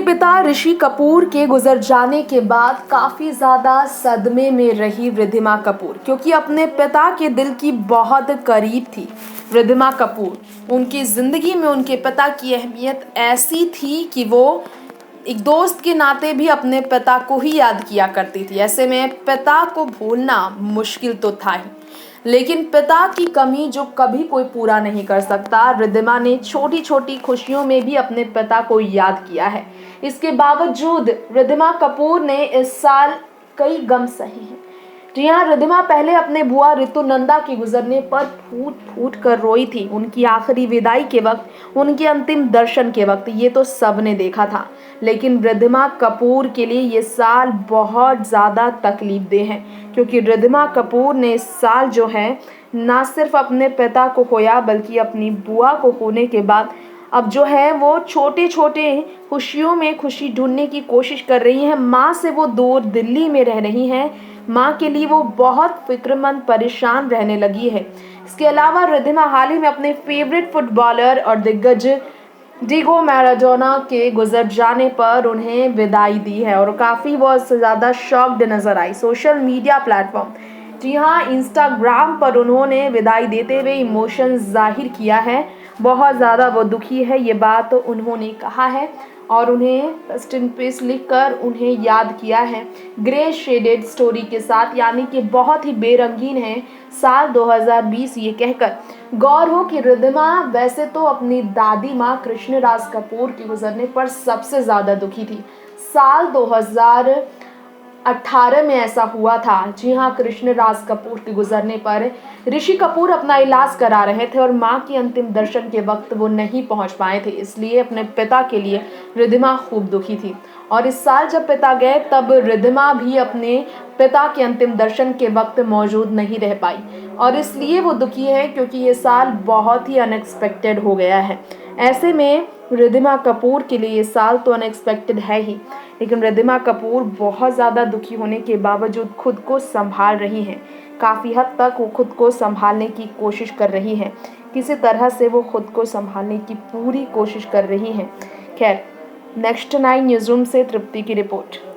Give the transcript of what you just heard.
अपने पिता ऋषि कपूर के गुजर जाने के बाद काफ़ी ज़्यादा सदमे में रही रिद्धिमा कपूर, क्योंकि अपने पिता के दिल की बहुत करीब थी रिद्धिमा कपूर। उनकी ज़िंदगी में उनके पिता की अहमियत ऐसी थी कि वो एक दोस्त के नाते भी अपने पिता को ही याद किया करती थी। ऐसे में पिता को भूलना मुश्किल तो था ही, लेकिन पिता की कमी जो कभी कोई पूरा नहीं कर सकता, रिद्धिमा ने छोटी छोटी खुशियों में भी अपने पिता को याद किया है। इसके बावजूद रिद्धिमा कपूर ने इस साल कई गम सहे हैं। जी हाँ, रिद्धिमा पहले अपने बुआ रितु नंदा के गुजरने पर फूट फूट कर रोई थी। उनकी आखिरी विदाई के वक्त, उनके अंतिम दर्शन के वक्त ये तो सबने देखा था। लेकिन रिद्धिमा कपूर के लिए ये साल बहुत ज़्यादा तकलीफदेह है, क्योंकि रिद्धिमा कपूर ने इस साल जो है ना सिर्फ अपने पिता को खोया, बल्कि अपनी बुआ को खोने के बाद अब जो है वो छोटे छोटे खुशियों में खुशी ढूंढने की कोशिश कर रही हैं। माँ से वो दूर दिल्ली में रह रही हैं। माँ के लिए वो बहुत फिक्रमंद, परेशान रहने लगी है। इसके अलावा रिद्धिमा हाल ही में अपने फेवरेट फुटबॉलर और दिग्गज डिगो मैराडोना के गुजर जाने पर उन्हें विदाई दी है और काफ़ी बहुत ज़्यादा शॉक्ड नजर आई। सोशल मीडिया प्लेटफॉर्म, जी हाँ, इंस्टाग्राम पर उन्होंने विदाई देते हुए इमोशन जाहिर किया है। बहुत ज़्यादा वो दुखी है, ये बात उन्होंने कहा है और उन्हें रेस्ट इन पीस लिखकर उन्हें याद किया है ग्रे शेडेड स्टोरी के साथ, यानी कि बहुत ही बेरंगीन है साल 2020, ये कहकर। गौर हो कि रिद्धिमा वैसे तो अपनी दादी माँ कृष्णराज कपूर के गुजरने पर सबसे ज़्यादा दुखी थी। साल 2018 में ऐसा हुआ था। जी हाँ, कृष्णराज कपूर के गुजरने पर ऋषि कपूर अपना इलाज करा रहे थे और मां के अंतिम दर्शन के वक्त वो नहीं पहुंच पाए थे। इसलिए अपने पिता के लिए रिद्धिमा खूब दुखी थी और इस साल जब पिता गए तब रिद्धिमा भी अपने पिता के अंतिम दर्शन के वक्त मौजूद नहीं रह पाई और इसलिए वो दुखी है, क्योंकि ये साल बहुत ही अनएक्सपेक्टेड हो गया है। ऐसे में रिद्धिमा कपूर के लिए ये साल तो अनएक्सपेक्टेड है ही, लेकिन रिद्धिमा कपूर बहुत ज़्यादा दुखी होने के बावजूद खुद को संभाल रही हैं। काफ़ी हद तक वो खुद को संभालने की कोशिश कर रही हैं। किसी तरह से वो खुद को संभालने की पूरी कोशिश कर रही हैं। खैर, नेक्स्ट 9 न्यूज़ रूम से तृप्ति की रिपोर्ट।